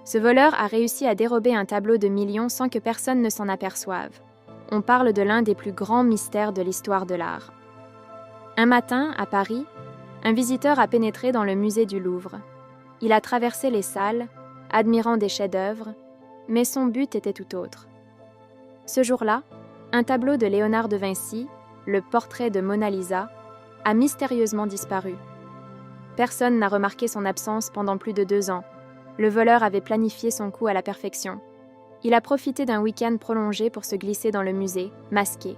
Ce voleur a réussi à dérober un tableau de millions sans que personne ne s'en aperçoive. On parle de l'un des plus grands mystères de l'histoire de l'art. Un matin, à Paris, un visiteur a pénétré dans le musée du Louvre. Il a traversé les salles, admirant des chefs-d'œuvre, mais son but était tout autre. Ce jour-là, un tableau de Léonard de Vinci, le portrait de Mona Lisa, a mystérieusement disparu. Personne n'a remarqué son absence pendant plus de 2 ans. Le voleur avait planifié son coup à la perfection. Il a profité d'un week-end prolongé pour se glisser dans le musée, masqué.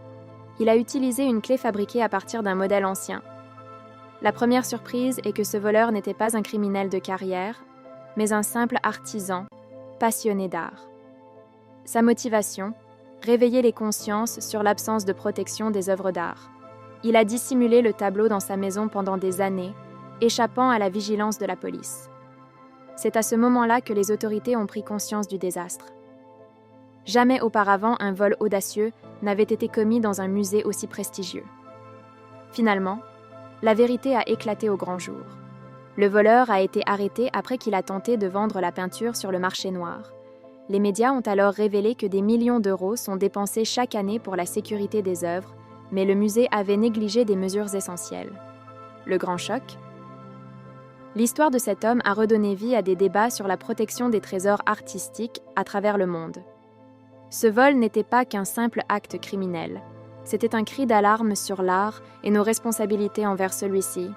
Il a utilisé une clé fabriquée à partir d'un modèle ancien. La première surprise est que ce voleur n'était pas un criminel de carrière, mais un simple artisan, passionné d'art. Sa motivation, réveiller les consciences sur l'absence de protection des œuvres d'art. Il a dissimulé le tableau dans sa maison pendant des années, échappant à la vigilance de la police. C'est à ce moment-là que les autorités ont pris conscience du désastre. Jamais auparavant un vol audacieux n'avait été commis dans un musée aussi prestigieux. Finalement, la vérité a éclaté au grand jour. Le voleur a été arrêté après qu'il a tenté de vendre la peinture sur le marché noir. Les médias ont alors révélé que des millions d'euros sont dépensés chaque année pour la sécurité des œuvres, mais le musée avait négligé des mesures essentielles. Le grand choc? L'histoire de cet homme a redonné vie à des débats sur la protection des trésors artistiques à travers le monde. Ce vol n'était pas qu'un simple acte criminel. C'était un cri d'alarme sur l'art et nos responsabilités envers celui-ci,